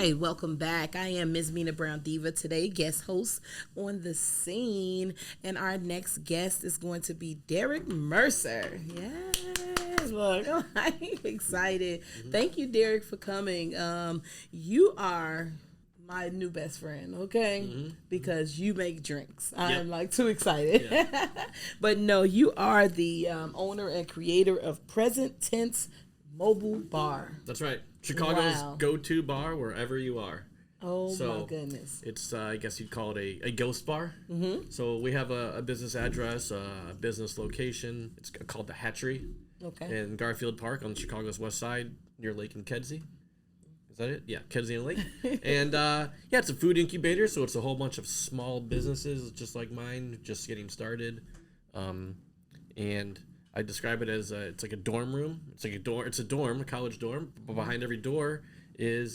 Hi, welcome back. I am Ms. Mina Brown Diva today, guest host on the scene. And our next guest is going to be Derek Mercer. Yes, look, I'm excited. Thank you, Derek, for coming. You are my new best friend, okay? Because you make drinks. I'm like too excited. But no, you are the owner and creator of Present Tense Mobile Bar. That's right. Chicago's go-to bar wherever you are. Oh, my goodness. It's, I guess you'd call it a ghost bar. So we have a business address, a business location. It's called The Hatchery in Garfield Park on Chicago's west side near Lake and Kedzie. Is that it? Yeah, Kedzie and Lake. And, it's a food incubator, so it's a whole bunch of small businesses just like mine, just getting started. And I describe it as it's like a dorm room. It's like a dorm, a college dorm. But behind every door is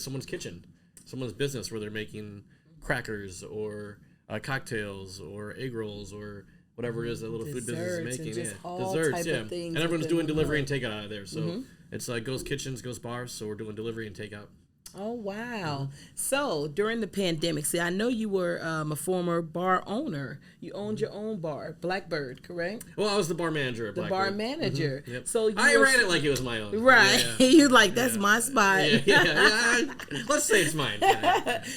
someone's kitchen, someone's business where they're making crackers or cocktails or egg rolls or whatever it is that little food business is making. Desserts, and everyone's doing delivery and takeout out of there. So it's Ghost Kitchens, Ghost Bars. So we're doing delivery and takeout. Oh, wow. So during the pandemic, I know you were a former bar owner. You owned your own bar, Blackbird, correct? Well, I was the bar manager at Blackbird. The bar manager. Yep. So I ran it like it was my own. Right. You're like, that's my spot. Let's say it's mine.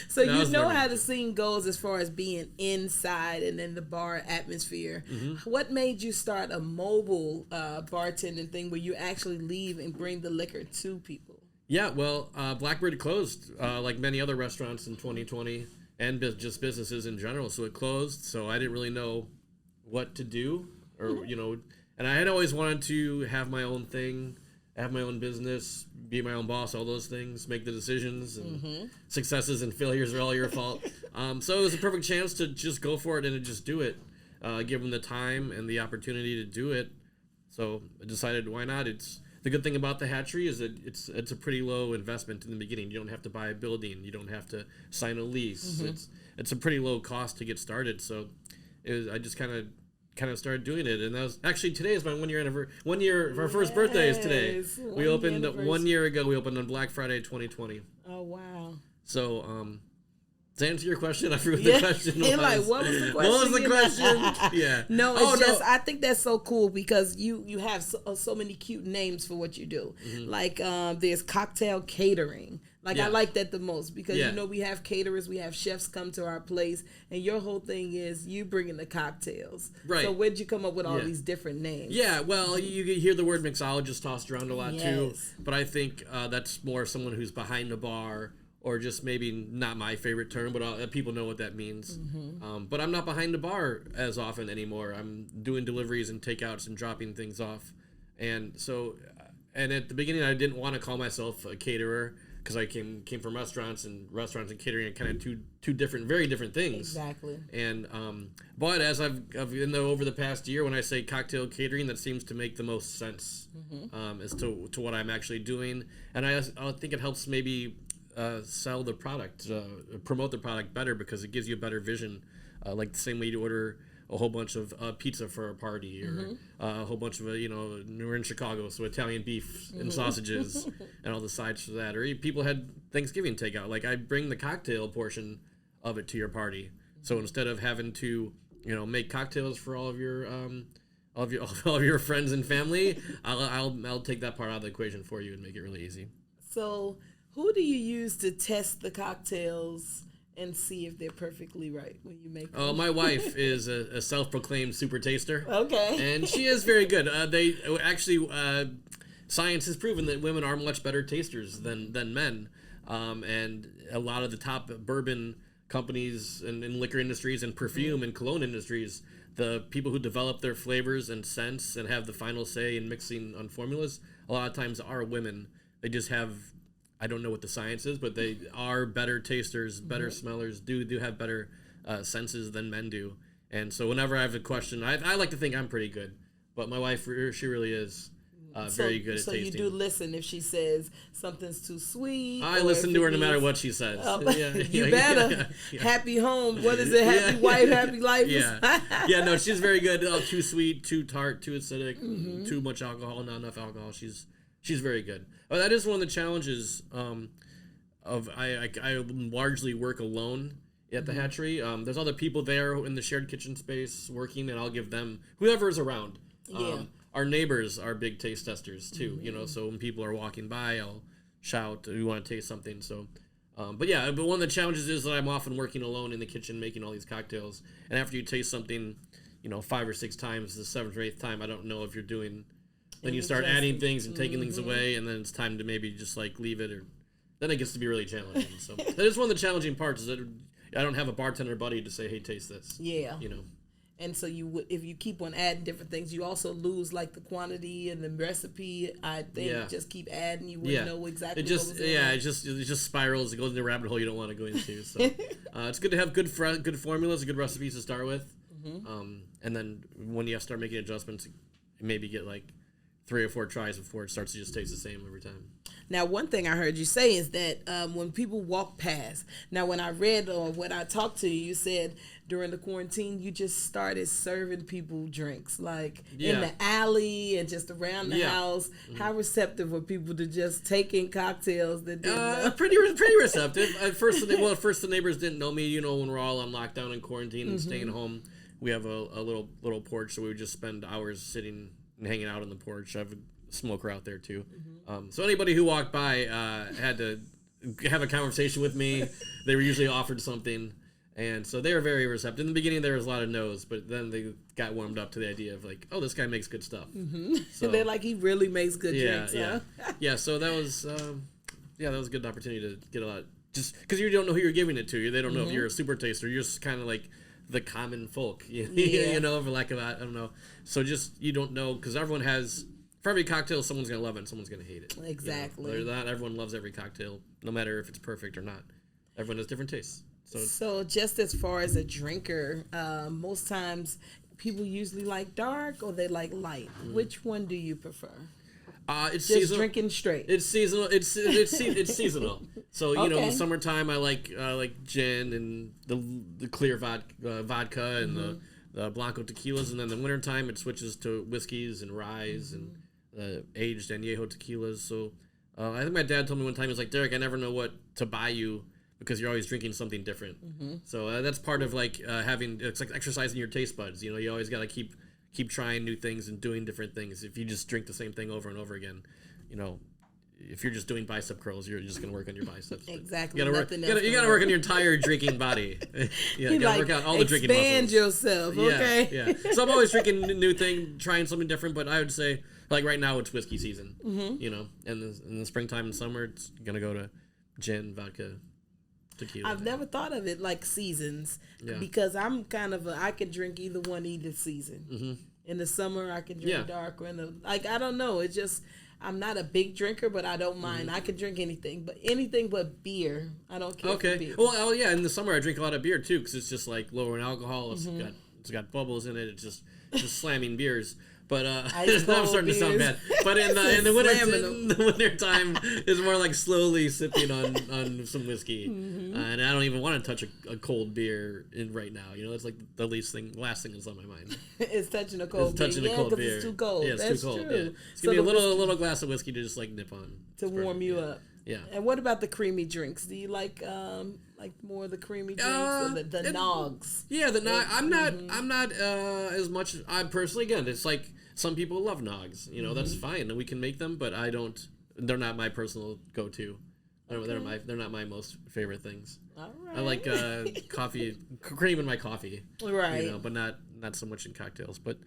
So you know how the scene goes as far as being inside and then the bar atmosphere. What made you start a mobile bartending thing where you actually leave and bring the liquor to people? Yeah, well, Blackbird closed like many other restaurants in 2020 and just businesses in general. So it closed. So I didn't really know what to do and I had always wanted to have my own thing, have my own business, be my own boss, all those things, make the decisions, and successes and failures are all your fault. So it was a perfect chance to just go for it and to just do it, give them the time and the opportunity to do it. So I decided, why not? The good thing about the Hatchery is that it's a pretty low investment in the beginning. You don't have to buy a building. You don't have to sign a lease. It's a pretty low cost to get started. So I just kind of started doing it. And that was actually, today is my 1 year anniversary. 1 year of our first birthday is today. We opened 1 year ago. We opened on Black Friday 2020. Oh, wow. So to answer your question, I forgot the question was. Like, what was the question? What was the question? Yeah. No, I think that's so cool because you have so many cute names for what you do. Like there's cocktail catering. I like that the most because we have caterers, we have chefs come to our place, and your whole thing is you bringing the cocktails. Right. So where'd you come up with all these different names? Yeah, well, you hear the word mixologist tossed around a lot too, but I think that's more someone who's behind the bar. Or just maybe not my favorite term, but people know what that means. But I'm not behind the bar as often anymore. I'm doing deliveries and takeouts and dropping things off. And at the beginning, I didn't want to call myself a caterer because I came from restaurants and catering are kind of two different, very different things. Exactly. And but as I've over the past year, when I say cocktail catering, that seems to make the most sense as to what I'm actually doing. And I think it helps maybe sell the product, promote the product better because it gives you a better vision. Like the same way you order a whole bunch of pizza for a party or a whole bunch of, we're in Chicago, so Italian beef and sausages and all the sides for that. Or people had Thanksgiving takeout. Like I bring the cocktail portion of it to your party. So instead of having to, make cocktails for all of your all of your friends and family, I'll take that part out of the equation for you and make it really easy. So who do you use to test the cocktails and see if they're perfectly right when you make them? Oh, my wife is a self-proclaimed super taster. Okay. And she is very good. They actually, science has proven that women are much better tasters than men. And a lot of the top bourbon companies and liquor industries and perfume and cologne industries, the people who develop their flavors and scents and have the final say in mixing on formulas, a lot of times are women. They just have... I don't know what the science is, but they are better tasters, better smellers, do have better senses than men do. And so whenever I have a question, I like to think I'm pretty good, but my wife, she really is very good at tasting. So you do listen if she says something's too sweet? I listen to her no matter what she says. You better. Happy home. What is it? Happy wife, happy life? Yeah, no, she's very good. Too sweet, too tart, too acidic, too much alcohol, not enough alcohol. She's very good. That is one of the challenges I largely work alone at the hatchery. There's other people there in the shared kitchen space working, and I'll give them whoever is around. Our neighbors are big taste testers too, you know. So when people are walking by, I'll shout, "We want to taste something." So, but one of the challenges is that I'm often working alone in the kitchen making all these cocktails, and after you taste something, 5 or 6 times, the 7th or 8th time, I don't know if you're doing. Then you start adding things and taking things away, and then it's time to maybe just like leave it, or then it gets to be really challenging. So that is one of the challenging parts, is that I don't have a bartender buddy to say, "Hey, taste this." Yeah. And so if you keep on adding different things, you also lose like the quantity and the recipe. I think just keep adding, you wouldn't know exactly. It just spirals. It goes into a rabbit hole you don't want to go into. So it's good to have good formulas, good recipes to start with, and then when you have to start making adjustments, maybe get like 3 or 4 tries before it starts to just taste the same every time. Now, one thing I heard you say is that when people walk past, now when I read or when I talked to you, you said during the quarantine you just started serving people drinks like in the alley and just around the house. How receptive were people to just taking cocktails that didn't know? Pretty receptive. At first the neighbors didn't know me. When we're all on lockdown and quarantine and staying home, we have a little porch, so we would just spend hours sitting and hanging out on the porch. I have a smoker out there too. So anybody who walked by had to have a conversation with me. They were usually offered something, and so they were very receptive. In the beginning, there was a lot of no's, but then they got warmed up to the idea of like, oh, this guy makes good stuff. So they're like, he really makes good drinks. Yeah. So that was that was a good opportunity to get a lot, just because you don't know who you're giving it to. They don't know if you're a super taster. You're just kind of like the common folk, for lack of I don't know. So just you don't know, because everyone has. For every cocktail, someone's going to love it and someone's going to hate it. Exactly. Not everyone loves every cocktail, no matter if it's perfect or not. Everyone has different tastes. So just as far as a drinker, most times people usually like dark or they like light. Which one do you prefer? It's just seasonal. Drinking straight. It's seasonal. It's seasonal. So in the summertime, I like gin and the clear vodka and the Blanco tequilas, and then the wintertime it switches to whiskeys and ryes and aged añejo tequilas. So I think my dad told me one time, he was like, "Derek, I never know what to buy you because you're always drinking something different." So that's part of it's like exercising your taste buds. You always got to keep trying new things and doing different things. If you just drink the same thing over and over again, if you're just doing bicep curls, you're just going to work on your biceps. Exactly. You got to work on your entire drinking body. You got to work out all the drinking muscles. Expand yourself, okay? Yeah. So I'm always drinking new thing, trying something different, but I would say, like right now, it's whiskey season. And in the springtime and summer, it's going to go to gin, vodka, tequila. I've never thought of it like seasons because I'm kind of I can drink either season. In the summer, I can drink dark. Or I don't know. It's just... I'm not a big drinker, but I don't mind. I can drink anything but beer. I don't care for beer. Well, in the summer I drink a lot of beer too, because it's just like lower in alcohol. It's got bubbles in it. It's just slamming beers. But I'm starting to sound bad. But in the winter time is more like slowly sipping on some whiskey, and I don't even want to touch a cold beer right now. It's like the last thing that's on my mind. It's touching a cold beer. Because it's too cold. Yeah, it's That's too cold. true. Yeah. It's gonna be a little glass of whiskey to just like nip on to warm you up. Yeah. And what about the creamy drinks? Do you like more of the creamy drinks or the nogs? Yeah, the nog. I'm not as much. I personally, again, it's like. Some people love nogs, that's fine, and we can make them, but I don't. They're not my personal go-to. Okay. They're not my most favorite things. All right. I like coffee, cream in my coffee, right? But not so much in cocktails. But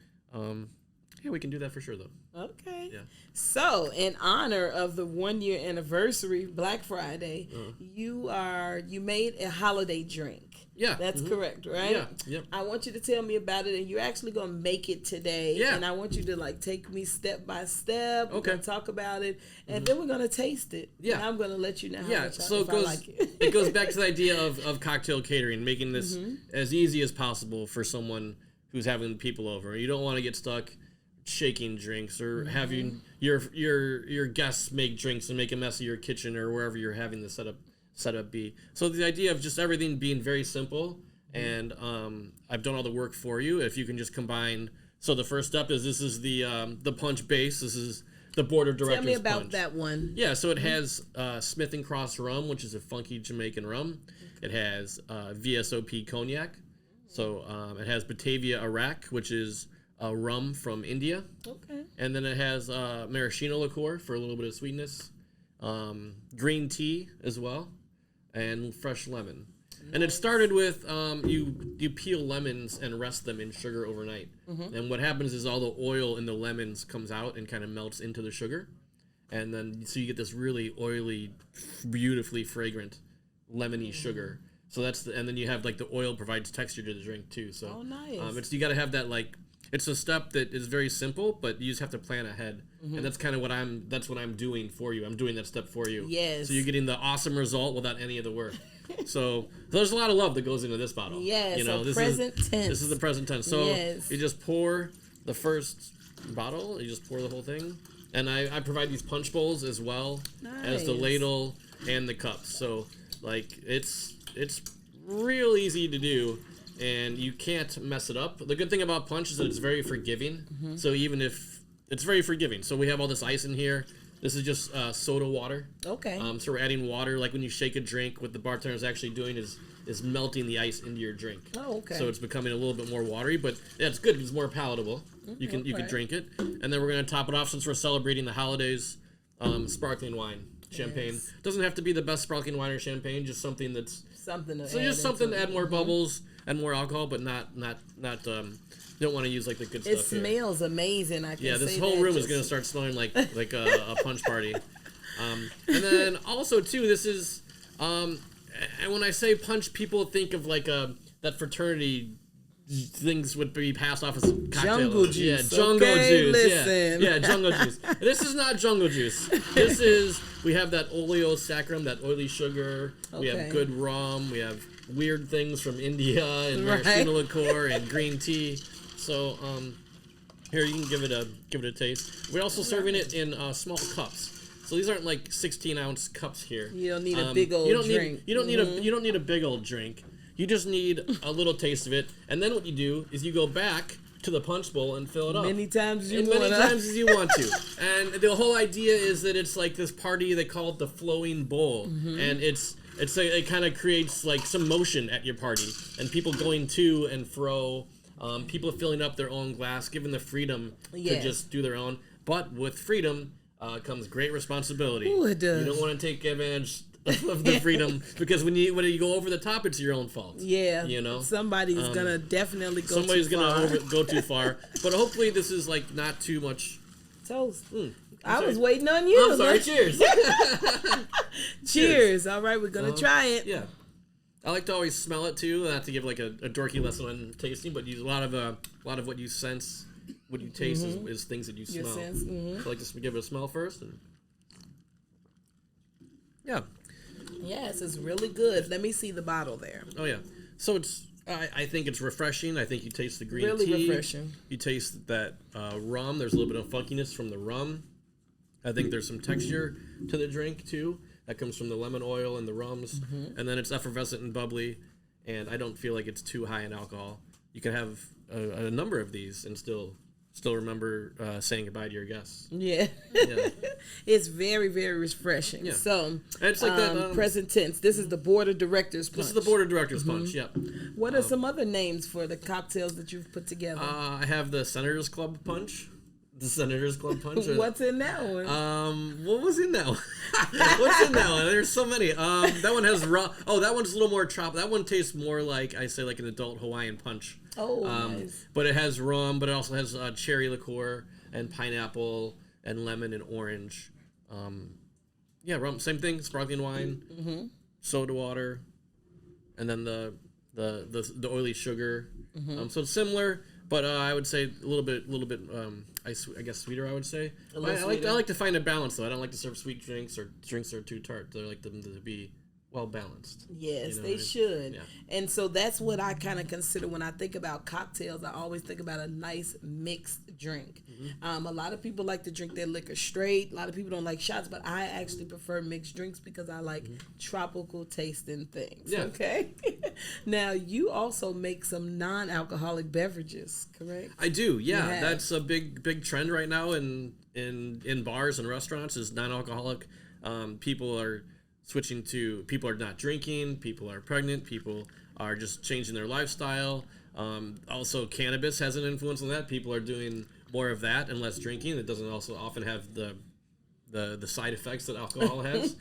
we can do that for sure, though. Okay. Yeah. So, in honor of the 1-year anniversary, Black Friday, you made a holiday drink. Yeah. That's correct, right? Yeah. Yep. I want you to tell me about it, and you're actually going to make it today. Yeah. And I want you to take me step by step. Okay. We're going to talk about it, and then we're going to taste it. Yeah. And I'm going to let you know how much so I like it. It goes back to the idea of cocktail catering, making this as easy as possible for someone who's having people over. You don't want to get stuck shaking drinks or having your guests make drinks and make a mess of your kitchen or wherever you're having the setup be. So the idea of just everything being very simple, and I've done all the work for you. If you can just combine. So the first step is this is the punch base. This is the board of directors. Tell me about punch. that one. Yeah, so it has Smith & Cross rum, which is a funky Jamaican rum. It has VSOP cognac. So it has Batavia Iraq, which is a rum from India. Okay. And then it has maraschino liqueur for a little bit of sweetness. Green tea as well. And fresh lemon. Nice. And it started with you peel lemons and rest them in sugar overnight. Mm-hmm. And what happens is all the oil in the lemons comes out and kind of melts into the sugar. And then so you get this really oily, beautifully fragrant lemony sugar. So and then you have like the oil provides texture to the drink too. So nice. You got to have that like it's a step that is very simple, but you just have to plan ahead. Mm-hmm. And that's kind of what I'm doing for you. I'm doing that step for you. Yes. So you're getting the awesome result without any of the work. So there's a lot of love that goes into this bottle. Yes. You know, this is the present tense. So you just pour the first bottle. You just pour the whole thing. And I provide these punch bowls as well as the ladle and the cups. So like it's real easy to do. And you can't mess it up. The good thing about punch is that it's very forgiving. Mm-hmm. So even if it's very forgiving. So we have all this ice in here. This is just soda water. Okay. So we're adding water. Like when you shake a drink, what the bartender is actually doing is melting the ice into your drink. Oh, okay. So it's becoming a little bit more watery, but yeah, it's good. It's more palatable. You can drink it. And then we're gonna top it off since we're celebrating the holidays. Sparkling wine, champagne. Yes. Doesn't have to be the best sparkling wine or champagne. Just something that's something to add more bubbles and more alcohol, but not don't want to use like the good stuff. It smells amazing. This whole room is gonna start smelling like a punch party. And then also too, this is and when I say punch, people think of like that fraternity things would be passed off as a cocktail. Jungle juice. Yeah, jungle juice. Listen. Yeah, jungle juice. This is not jungle juice. This is we have that oleo saccharum, that oily sugar. Okay. We have good rum. We have weird things from India and maraschino liqueur and green tea. So here you can give it a taste. We're also serving it in small cups. So these aren't like 16-ounce cups here. You don't need a big old drink. You don't need a big old drink. You just need a little taste of it, and then what you do is you go back to the punch bowl and fill it up. Many times as you want to. And the whole idea is that it's like this party, they call it the flowing bowl. Mm-hmm. And it kind of creates like some motion at your party. And people going to and fro, people filling up their own glass, given the freedom to just do their own. But with freedom comes great responsibility. Ooh, it does. You don't want to take advantage of the freedom, because when you go over the top, it's your own fault. Yeah, you know, somebody's gonna definitely go. Somebody's gonna go too far. But hopefully, this is like not too much toast. I was waiting on you. I'm sorry. Cheers. Cheers. All right, we're gonna try it. Yeah, I like to always smell it too. Not to give like a dorky lesson on tasting, but use a lot of what you sense, what you taste is things that you smell. Your sense. So I like to give it a smell first. Yeah. Yes, it's really good. Let me see the bottle there. Oh yeah. So I think it's refreshing. I think you taste the green tea. Really refreshing. You taste that rum. There's a little bit of funkiness from the rum. I think there's some texture to the drink too. That comes from the lemon oil and the rums. Mm-hmm. And then it's effervescent and bubbly. And I don't feel like it's too high in alcohol. You can have a number of these and still remember saying goodbye to your guests. Yeah. It's very, very refreshing. Yeah. So, and it's like that present tense. This is the board of directors punch. This is the board of directors punch. Yep. What are some other names for the cocktails that you've put together? I have the Senators Club punch. The Senators Club punch. What's in that one? What was in that one? What's in that one? There's so many. That one has raw. Oh, that one's a little more chop. That one tastes more like like an adult Hawaiian punch. Oh, nice. But it has rum, but it also has cherry liqueur and pineapple and lemon and orange. Rum. Same thing. Sparkling wine, soda water, and then the oily sugar. So it's similar, but I would say a little bit. I guess sweeter. I would say. I like to find a balance though. I don't like to serve sweet drinks or drinks that are too tart. I like them to be well balanced. Yes, you know they should. Yeah. And so that's what I kind of consider when I think about cocktails. I always think about a nice mixed drink. A lot of people like to drink their liquor straight. A lot of people don't like shots, but I actually prefer mixed drinks because I like tropical tasting things. Yeah. Okay. Now, you also make some non-alcoholic beverages, correct? I do. Yeah, that's a big trend right now in bars and restaurants is non-alcoholic. People are switching to, people are not drinking, people are pregnant, people are just changing their lifestyle. Also, cannabis has an influence on that. People are doing more of that and less drinking. It doesn't also often have the side effects that alcohol has.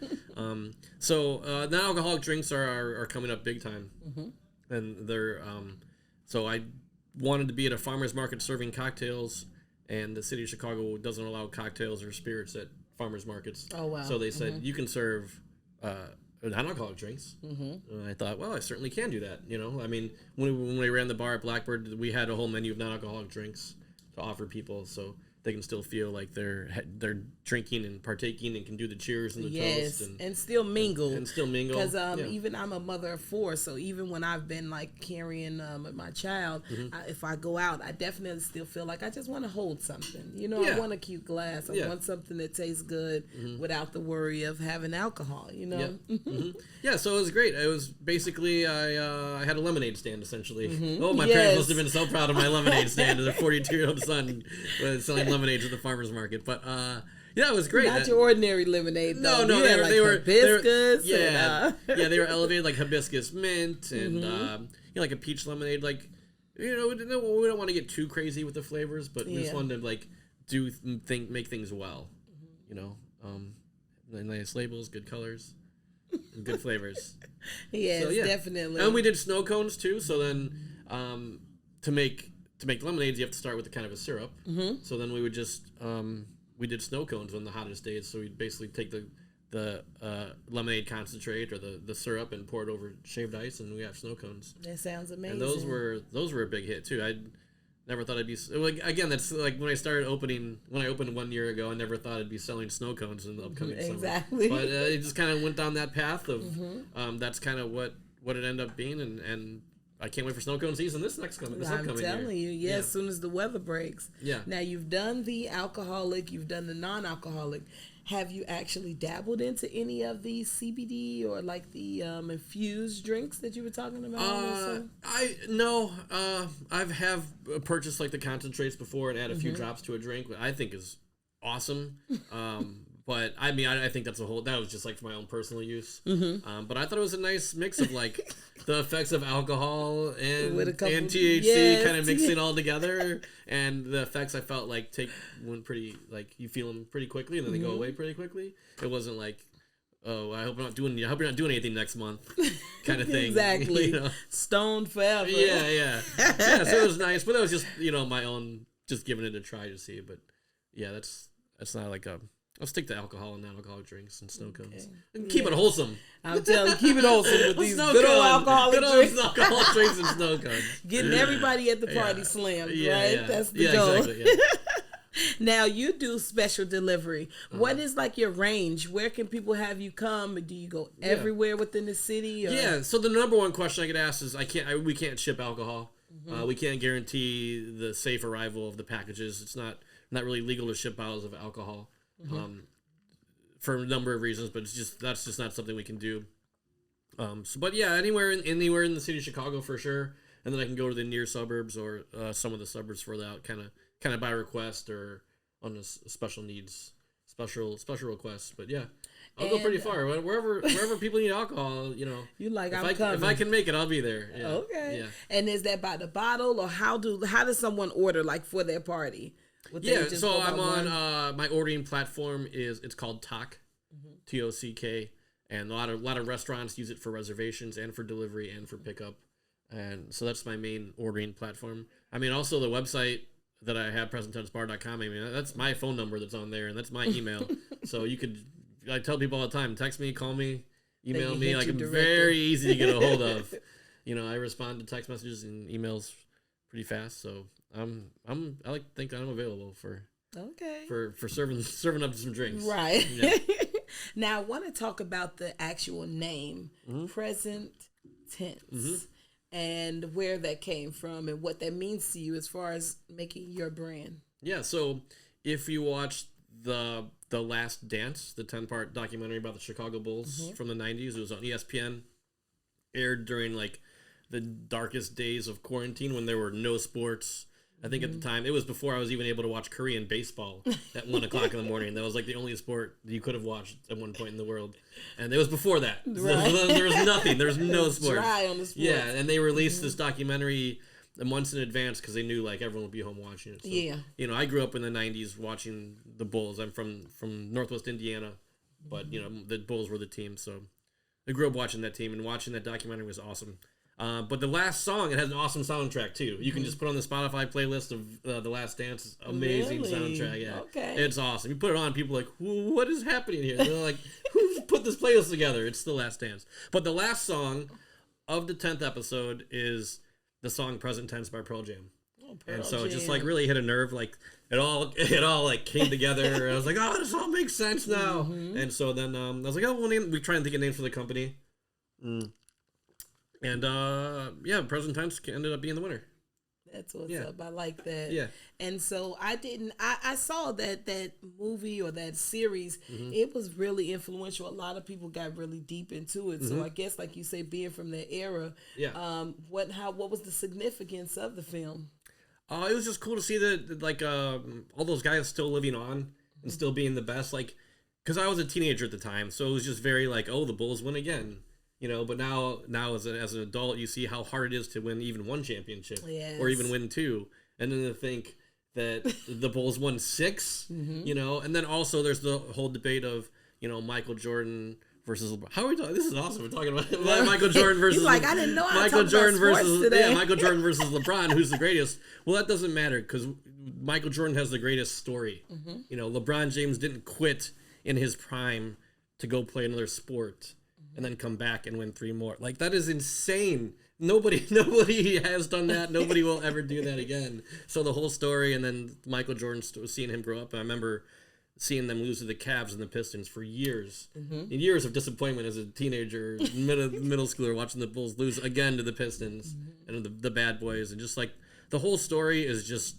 So non-alcoholic drinks are coming up big time. And they're, so I wanted to be at a farmer's market serving cocktails, and the city of Chicago doesn't allow cocktails or spirits at farmers markets. Oh, wow. So they said, you can serve non-alcoholic drinks. And I thought, well, I certainly can do that. I mean, when we ran the bar at Blackbird, we had a whole menu of non-alcoholic drinks to offer people, so they can still feel like they're drinking and partaking and can do the cheers and the toast and still mingle. And still mingle. Because even I'm a mother of 4, so even when I've been like carrying my child, if I go out, I definitely still feel like I just want to hold something. I want a cute glass. I want something that tastes good without the worry of having alcohol. Yeah, so it was great. It was basically I had a lemonade stand essentially. Oh, my parents must have been so proud of my lemonade stand. Their 42-year-old son was selling lemonades at the farmer's market, but yeah, it was great. Not your ordinary lemonade, though. No, they were hibiscus. They were elevated like hibiscus mint and like a peach lemonade. Like we don't want to get too crazy with the flavors, but we just wanted to like make things well. Nice labels, good colors, and good flavors. Yes, so, definitely. And we did snow cones too. So then, to make lemonades, you have to start with a kind of a syrup. So then we would just we did snow cones on the hottest days. So we'd basically take the lemonade concentrate or the syrup and pour it over shaved ice, and we have snow cones. That sounds amazing. And those were a big hit too. I never thought I'd be like, again, that's like when I opened 1 year ago, I never thought I'd be selling snow cones in the upcoming summer. Exactly. But it just kind of went down that path of that's kind of what it ended up being, and I can't wait for snow cone season this upcoming year. I'm telling you, as soon as the weather breaks. Yeah. Now, you've done the alcoholic, you've done the non-alcoholic. Have you actually dabbled into any of the CBD or like the infused drinks that you were talking about? I have purchased like the concentrates before and add a few drops to a drink, which I think is awesome. But I mean, I think that was just like for my own personal use. But I thought it was a nice mix of like the effects of alcohol and THC kind of mixing all together, and the effects I felt like went pretty, like you feel them pretty quickly and then they go away pretty quickly. It wasn't like, oh, I hope you're not doing anything next month kind of thing. Exactly. Stoned forever. Yeah. So it was nice, but it was just my own, just giving it a try to see. But yeah, that's not like a. I'll stick to alcohol and non-alcoholic drinks and snow cones. And keep it wholesome. I'm telling you, keep it wholesome with these good old alcoholic drinks and snow cones. Getting everybody at the party slammed, right? Yeah. That's the goal. Exactly, Now, you do special delivery. What is like your range? Where can people have you come? Do you go everywhere within the city? Or? Yeah, so the number one question I get asked is we can't ship alcohol. We can't guarantee the safe arrival of the packages. It's not really legal to ship bottles of alcohol. For a number of reasons, but that's just not something we can do. But yeah, anywhere in the city of Chicago for sure, and then I can go to the near suburbs or some of the suburbs further out, kind of by request or on a special request. But yeah, I'll go pretty far wherever people need alcohol. You like if I can make it, I'll be there. Yeah. Okay. Yeah. And is that by the bottle, or how does someone order like for their party? So I'm on my ordering platform it's called Tock, TOCK, and a lot of restaurants use it for reservations and for delivery and for pickup, and so that's my main ordering platform. I mean, also the website that I have, presenttensebar.com. I mean, that's my phone number that's on there, and that's my email. So I tell people all the time, text me, call me, email me. Like, I'm very easy to get a hold of. I respond to text messages and emails pretty fast, so. I like to think I'm available for serving up some drinks. Right. Yeah. Now, I want to talk about the actual name, present tense, and where that came from and what that means to you as far as making your brand. Yeah, so if you watch the Last Dance, the 10-part documentary about the Chicago Bulls from the 90s, it was on ESPN, aired during like the darkest days of quarantine when there were no sports. I think at the time, it was before I was even able to watch Korean baseball at 1 o'clock in the morning. That was like the only sport you could have watched at one point in the world. And it was before that. Right. There was nothing. There was no sports. Dry on the sports. Yeah, and they released this documentary months in advance because they knew like everyone would be home watching it. So, you know, I grew up in the 90s watching the Bulls. I'm from Northwest Indiana, but, you know, the Bulls were the team. So I grew up watching that team, and watching that documentary was awesome. But the last song, it has an awesome soundtrack too. You can just put on the Spotify playlist of The Last Dance. Amazing soundtrack, yeah. Okay. It's awesome. You put it on, people are like, what is happening here? They're like, who put this playlist together? It's The Last Dance. But the last song of the 10th episode is the song Present Tense by Pearl Jam. And so it just like really hit a nerve. Like it all like came together. I was like, oh, this all makes sense now. And so then I was like, oh, we're trying to think of names for the company. And yeah, Present Tense ended up being the winner. That's what's up. I like that. Yeah. And so I saw that movie or that series. It was really influential. A lot of people got really deep into it. So I guess, like you say, being from that era, what was the significance of the film? It was just cool to see that like all those guys still living on and still being the best. Like, because I was a teenager at the time, so it was just very like, oh, the Bulls win again. You know, but now as an adult, you see how hard it is to win even one championship or even win two. And then to think that the Bulls won 6, you know, and then also there's the whole debate of, you know, Michael Jordan versus LeBron. How are we talking? This is awesome. We're talking about Michael Jordan versus like, I didn't know Michael Jordan versus Michael Jordan versus LeBron, who's the greatest. Well, that doesn't matter because Michael Jordan has the greatest story. You know, LeBron James didn't quit in his prime to go play another sport and then come back and win 3 more. Like, that is insane. Nobody has done that. Nobody will ever do that again. So the whole story, and then Michael Jordan, seeing him grow up. And I remember seeing them lose to the Cavs and the Pistons for years. Years of disappointment as a teenager, middle schooler, watching the Bulls lose again to the Pistons and the bad boys. And just like the whole story is just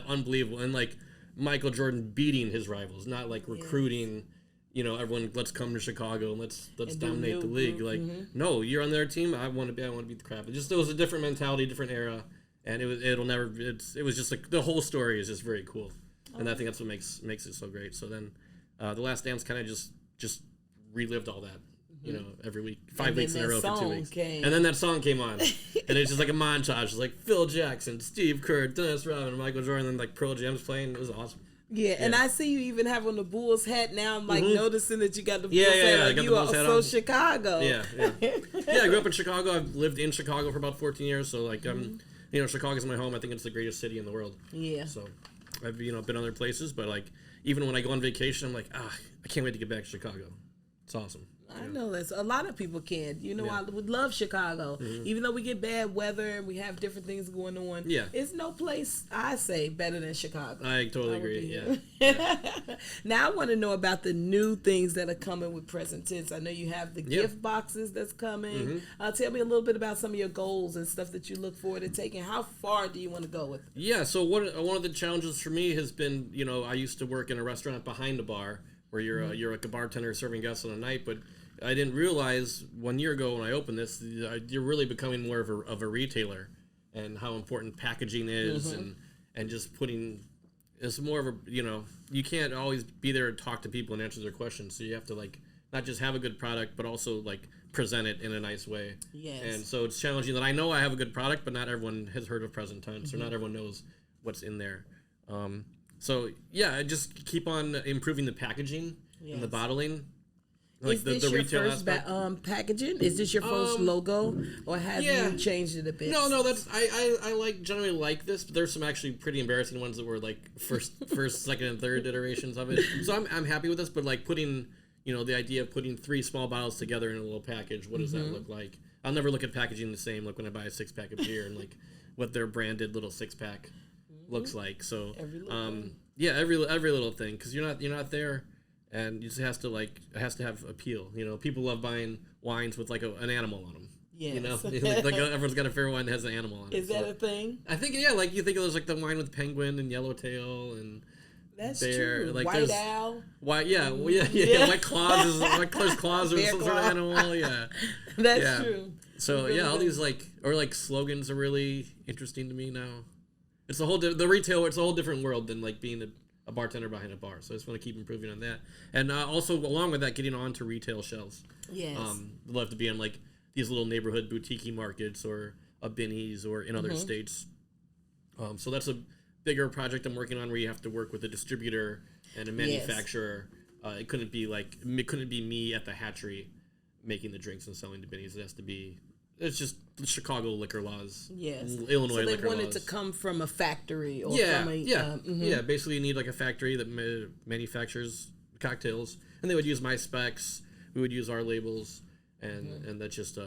unbelievable. And like Michael Jordan beating his rivals, not like recruiting. You know, everyone, let's come to Chicago and let's dominate the league. Like, no, you're on their team. I want to beat the crap. It was a different mentality, different era, and it was just like the whole story is just very cool, and I think that's what makes it so great. So then, The Last Dance kind of just relived all that, you know, every week, 5 weeks in a row for 2 weeks, and then that song came on, and it's just like a montage. It's like Phil Jackson, Steve Kerr, Dennis Rodman, Michael Jordan, and like Pearl Jam's playing. It was awesome. Yeah, and I see you even have on the Bulls hat now. I'm like noticing that you got the Bulls hat. Like you are so Chicago. Yeah. I grew up in Chicago. I've lived in Chicago for about 14 years. So like you know, Chicago's my home. I think it's the greatest city in the world. Yeah. So I've been other places, but like even when I go on vacation, I'm like, I can't wait to get back to Chicago. It's awesome. I know that's a lot of people can. You know, I would love Chicago, even though we get bad weather and we have different things going on. Yeah, it's no place I say better than Chicago. I totally agree. Yeah. Now I want to know about the new things that are coming with Present Tense. I know you have the gift boxes that's coming. Tell me a little bit about some of your goals and stuff that you look forward to taking. How far do you want to go with it? Yeah. So one of the challenges for me has been, you know, I used to work in a restaurant behind a bar where you're like a bartender serving guests on a night, but I didn't realize 1 year ago when I opened this, you're really becoming more of a retailer, and how important packaging is, and just putting, it's more of a, you know, you can't always be there and talk to people and answer their questions, so you have to like not just have a good product, but also like present it in a nice way. Yes. And so it's challenging that I know I have a good product, but not everyone has heard of Present Tense, or not everyone knows what's in there. So yeah, I just keep on improving the packaging and the bottling. Like is this the your first packaging? Is this your first logo, or have you changed it a bit? No, that's I generally like this, but there's some actually pretty embarrassing ones that were like first, second, and third iterations of it. So I'm happy with this, but like putting, you know, the idea of putting 3 small bottles together in a little package. What does that look like? I'll never look at packaging the same. Like when I buy a 6-pack of beer and like what their branded little 6-pack looks like. So every little thing, because you're not there. and it has to have appeal. You know, people love buying wines with like an animal on them. Yes. You know, like everyone's got a favorite wine that has an animal on it. Is that a thing? I think, yeah, like you think of those like the wine with penguin and yellowtail and that's bear. true. Like White owl. White, yeah, White claws or some sort of animal. Yeah, that's true. So yeah, all these like slogans are really interesting to me now. It's a whole the retail. It's a whole different world than like being a bartender behind a bar. So I just want to keep improving on that, and also along with that, getting onto retail shelves. Yes. I'd love to be in like these little neighborhood boutique markets or a Binny's or in other states. So that's a bigger project I'm working on where you have to work with a distributor and a manufacturer. Yes. It couldn't be me at the hatchery making the drinks and selling to Binny's. It's just the Chicago liquor laws. Yes. Illinois liquor laws. So they want it to come from a factory or from a... Yeah, basically you need like a factory that manufactures cocktails. And they would use my specs. We would use our labels. And that's just...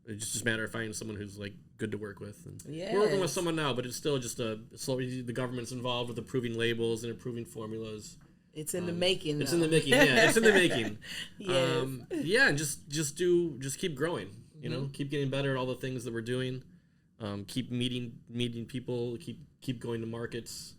it's just a matter of finding someone who's like good to work with. And we're working with someone now, but it's still just the government's involved with approving labels and approving formulas. It's in the making. It's in the making. Yeah, it's in the making. Yes. And just keep growing. You know, keep getting better at all the things that we're doing. Keep meeting people. Keep going to markets.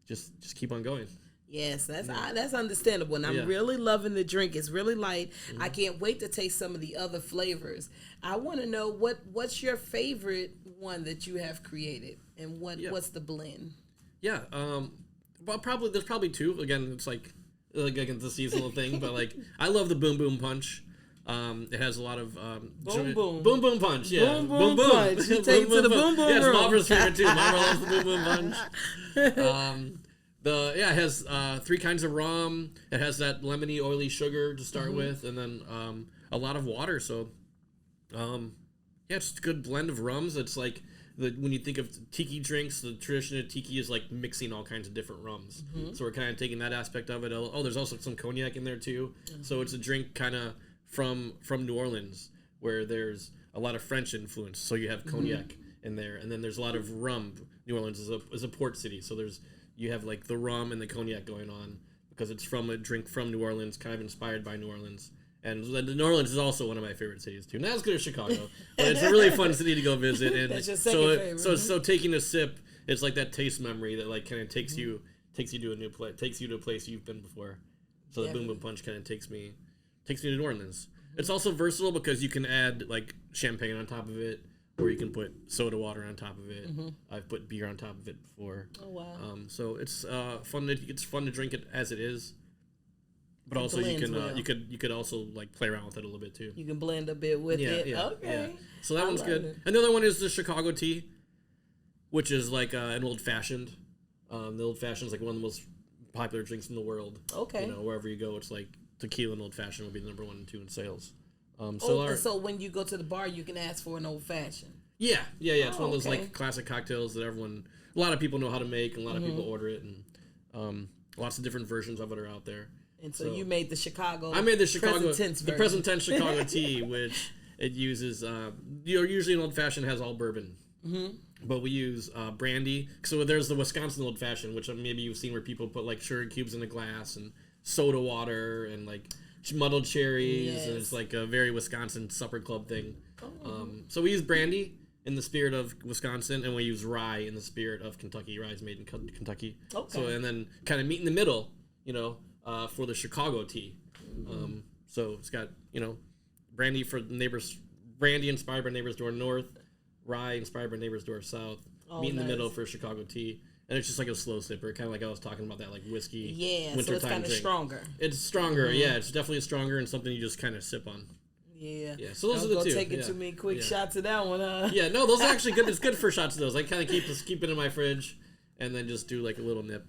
Just keep on going. Yes, that's understandable, and I'm really loving the drink. It's really light. I can't wait to taste some of the other flavors. I want to know what's your favorite one that you have created, and what's the blend? Yeah, well, there's probably two. Again, it's like it's a seasonal thing, but like I love the Boom Boom Punch. It has a lot of Boom Boom Punch. Yeah, Boom Punch. You take it to the Boom Boom room. room. Barbara's favorite too. Barbara loves the Boom Boom Punch. It has 3 kinds of rum. It has that lemony, oily sugar to start with, and then a lot of water. So, it's a good blend of rums. It's like when you think of tiki drinks, the tradition of tiki is like mixing all kinds of different rums. So we're kind of taking that aspect of it. Oh, there's also some cognac in there too. So it's a drink kind of from New Orleans where there's a lot of French influence. So you have cognac in there, and then there's a lot of rum. New Orleans is a port city, so you have like the rum and the cognac going on because it's from a drink from New Orleans, kind of inspired by New Orleans. And New Orleans is also one of my favorite cities too. Not as good as Chicago, but it's a really fun city to go visit. And that's your second favorite. So taking a sip, it's like that taste memory that like kind of takes you to a new place, takes you to a place you've been before. So the Boom Boom Punch kind of takes me to New Orleans. It's also versatile because you can add like champagne on top of it, or you can put soda water on top of it. I've put beer on top of it before. Oh wow! So it's fun. It's fun to drink it as it is, but also you could also like play around with it a little bit too. You can blend a bit with it. Yeah, okay. Yeah. So that one's good. And the other one is the Chicago tea, which is like an old fashioned. The old fashioned is like one of the most popular drinks in the world. Okay. You know, wherever you go, it's like tequila and old fashioned will be the number 1 and 2 in sales. So when you go to the bar, you can ask for an old fashioned. Yeah. It's one of those like classic cocktails that a lot of people know how to make, and a lot of people order it, and lots of different versions of it are out there. And so you made the Chicago. I made the Chicago, the present tense Chicago tea, which it uses. Usually an old fashioned has all bourbon, but we use brandy. So there's the Wisconsin old fashioned, which maybe you've seen where people put like sugar cubes in a glass and soda water and like muddled cherries, and it's like a very Wisconsin supper club thing. So we use brandy in the spirit of Wisconsin, and we use rye in the spirit of Kentucky. Rye is made in Kentucky. Okay. So and then kind of meet in the middle, for the Chicago tea. So it's got brandy for neighbors, brandy inspired by Neighbors Door North, rye inspired by Neighbors Door South. Meet in the middle for Chicago tea. And it's just like a slow sipper, kind of like I was talking about that, like whiskey. Yeah, so it's kind of stronger. It's stronger, yeah. It's definitely stronger and something you just kind of sip on. Yeah. So those are the 2. Don't take it too many quick shots of that one, huh? Yeah, no, those are actually good. It's good for shots of those. I kind of keep it in my fridge, and then just do like a little nip.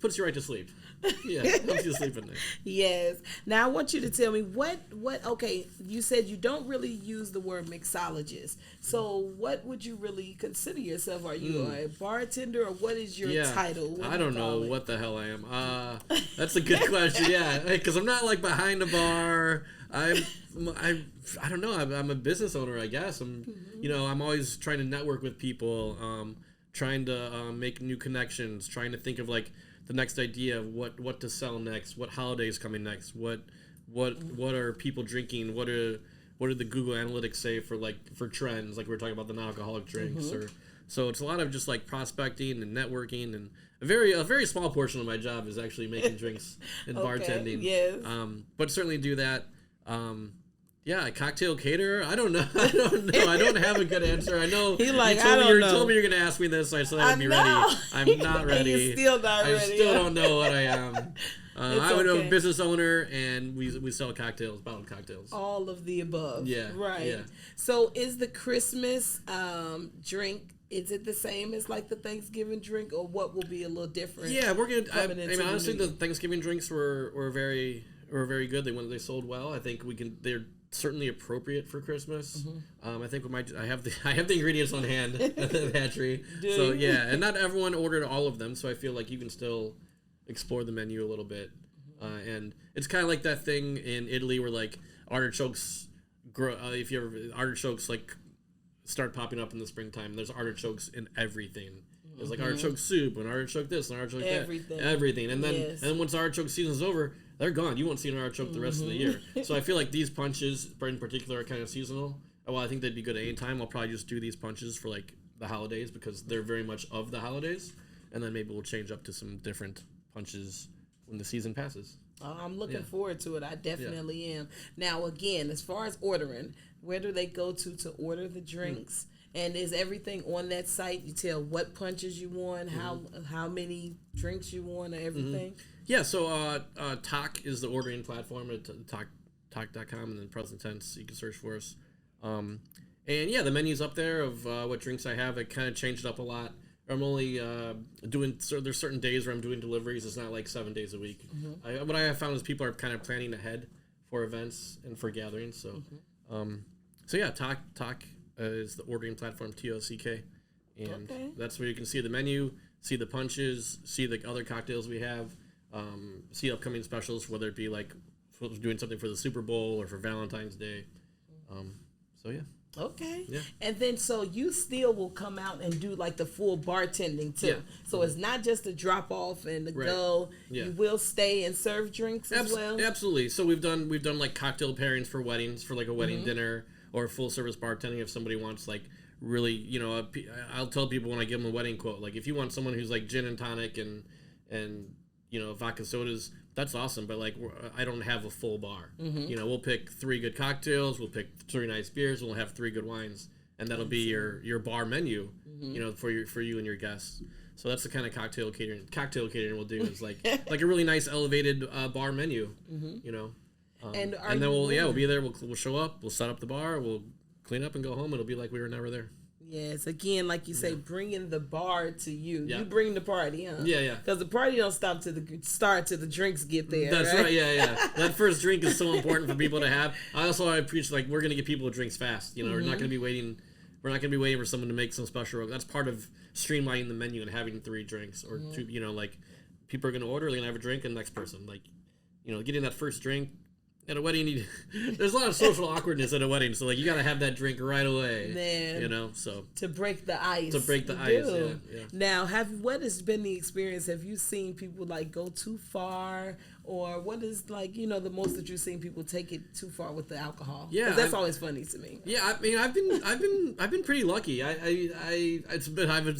Puts you right to sleep. Yeah, helps you sleep at night. Yes. Now I want you to tell me what. Okay, you said you don't really use the word mixologist. So what would you really consider yourself? Are you a bartender, or what is your title? I don't know what the hell I am. That's a good question. Yeah, because I'm not like behind a bar. I don't know. I'm a business owner, I guess. I'm always trying to network with people. Trying to make new connections. Trying to think of like the next idea of what to sell next, what holidays coming next, what are people drinking, what do the Google Analytics say for trends, like we were talking about the non-alcoholic drinks, so it's a lot of just like prospecting and networking, and a very small portion of my job is actually making drinks and bartending. Yes. But certainly do that. Cocktail caterer. I don't know. I don't have a good answer. I know. You told me you're going to ask me this, so I said I'd be ready. I'm not ready. You're still not ready. I still don't know what I am. I'm a business owner, and we sell cocktails, bottled cocktails. All of the above. Yeah. Right. Yeah. So is the Christmas drink, is it the same as like the Thanksgiving drink, or what will be a little different? Yeah, we're gonna. Honestly, the Thanksgiving drinks were very good. They sold well. I think they're certainly appropriate for Christmas. I think I have the ingredients on hand at the pantry. So yeah, and not everyone ordered all of them, so I feel like you can still explore the menu a little bit. And it's kind of like that thing in Italy where like artichokes grow. If you ever artichokes like start popping up in the springtime, there's artichokes in everything. There's like artichoke soup and artichoke this and artichoke everything. And then once artichoke season's over, they're gone. You won't see an artichoke the rest of the year. So I feel like these punches in particular are kind of seasonal. Well, I think they'd be good at any time. I'll probably just do these punches for like the holidays because they're very much of the holidays. And then maybe we'll change up to some different punches when the season passes. I'm looking forward to it. I definitely am. Now, again, as far as ordering, where do they go to order the drinks? And is everything on that site? You tell what punches you want, how many drinks you want, or everything? Yeah, so Talk is the ordering platform at talk.com, and then present tense, you can search for us. And yeah, the menu's up there of what drinks I have. I kind of changed it up a lot. I'm only there's certain days where I'm doing deliveries. It's not like 7 days a week. What I have found is people are kind of planning ahead for events and for gatherings. So, so yeah, Talk is the ordering platform, TOCK, and that's where you can see the menu, see the punches, see the other cocktails we have, see upcoming specials, whether it be like doing something for the Super Bowl or for Valentine's Day. So yeah. Okay. Yeah. And then so you still will come out and do like the full bartending too. Yeah. So it's not just a drop off and the go. Yeah. You will stay and serve drinks as well. Absolutely. So we've done like cocktail pairings for weddings, for like a wedding dinner, or full service bartending if somebody wants like really, I'll tell people when I give them a wedding quote, like if you want someone who's like gin and tonic and vodka sodas, that's awesome, but like I don't have a full bar. We'll pick 3 good cocktails, we'll pick 3 nice beers, we'll have 3 good wines, and that'll be your bar menu, for you and your guests. So that's the kind of cocktail catering we'll do is like a really nice elevated bar menu, and then we'll be there. We'll show up, we'll set up the bar, we'll clean up and go home. It'll be like we were never there. Yes, again, like you say, bringing the bar to you. Yeah. You bring the party, huh? Yeah. Because the party don't stop to the drinks get there. That's right. Yeah. That first drink is so important for people to have. I preach like we're gonna get people drinks fast. We're not gonna be waiting. We're not gonna be waiting for someone to make some special. That's part of streamlining the menu and having 3 drinks or 2. Like people are gonna order, they're gonna have a drink, and the next person, like, getting that first drink. At a wedding, there's a lot of social awkwardness at a wedding, so like you gotta have that drink right away. Man, so to break the ice. Yeah. Now, what has been the experience? Have you seen people like go too far, or what is like the most that you've seen people take it too far with the alcohol? Yeah, that's always funny to me. Yeah, I mean, I've been pretty lucky. It's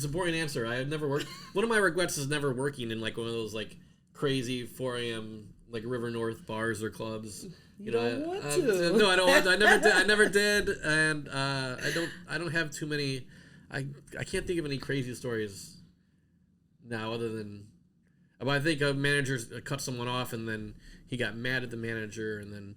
a boring answer. I have never worked. One of my regrets is never working in like one of those like crazy 4 a.m. like River North bars or clubs. You don't want to. No, I don't want to. I never did, and I don't have too many. I can't think of any crazy stories now, other than. But I think a manager cut someone off, and then he got mad at the manager, and then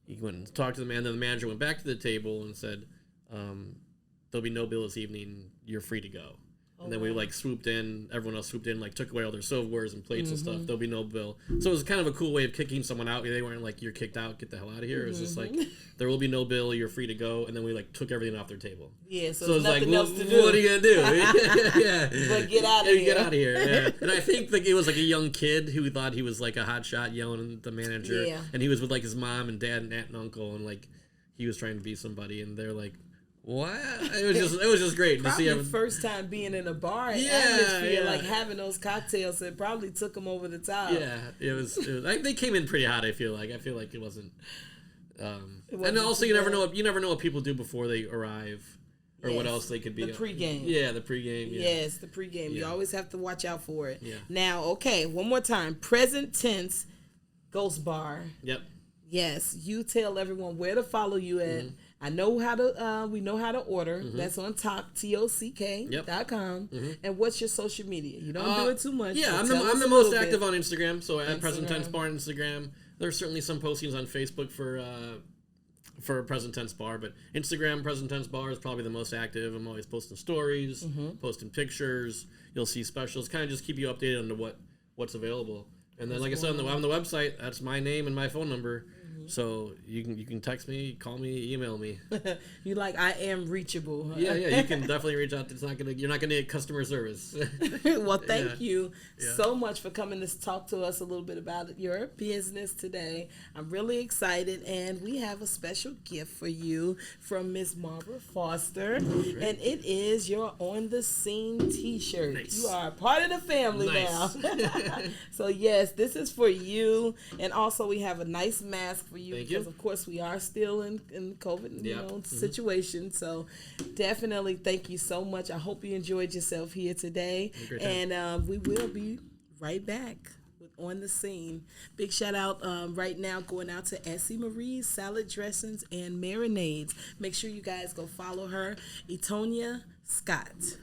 he went and talked to the man. Then the manager went back to the table and said, "There'll be no bill this evening. You're free to go." And then we like swooped in, everyone else swooped in, like took away all their silverwares and plates and stuff. There'll be no bill. So it was kind of a cool way of kicking someone out. They weren't like, you're kicked out, get the hell out of here. It was just like, there will be no bill, you're free to go. And then we like took everything off their table. Yeah, so it's nothing else to do. What are you going to do? Yeah. But get out of here. Get out of here. Yeah. And I think like it was like a young kid who thought he was like a hot shot yelling at the manager. Yeah. And he was with like his mom and dad and aunt and uncle. And like he was trying to be somebody. And they're like, What? It was just great to see everything. First time being in a bar atmosphere, like having those cocktails, it probably took them over the top. Yeah, it was they came in pretty hot. I feel like it wasn't. And also, you never know what people do before they arrive, or what else they could be. The pregame. Yeah, the pregame. Yeah. Yes, the pregame. Yeah. You always have to watch out for it. Yeah. Now, okay, one more time. Present tense, Ghost Bar. Yep. Yes, you tell everyone where to follow you at. Mm-hmm. I know how to. We know how to order. Mm-hmm. That's on TOCK.com. Mm-hmm. And what's your social media? You don't do it too much. Yeah, I'm the most active on Instagram. So at Present Tense Bar on Instagram. There's certainly some postings on Facebook for Present Tense Bar, but Instagram Present Tense Bar is probably the most active. I'm always posting stories, posting pictures. You'll see specials. Kind of just keep you updated on what's available. And then, like I said, on the website, that's my name and my phone number. So you can text me, call me, email me. You like I am reachable. Huh? Yeah, you can definitely reach out. You're not gonna get customer service. Well, thank you so much for coming to talk to us a little bit about your business today. I'm really excited, and we have a special gift for you from Miss Barbara Foster, and it is your On the Scene T-shirt. Nice. You are a part of the family now. So yes, this is for you, and also we have a nice mask for you because of course we are still in COVID situation. So definitely thank you so much. I hope you enjoyed yourself here today, and we will be right back with On the Scene. Big shout out right now going out to Essie Marie's Salad Dressings and Marinades. Make sure you guys go follow her, Etonia Scott.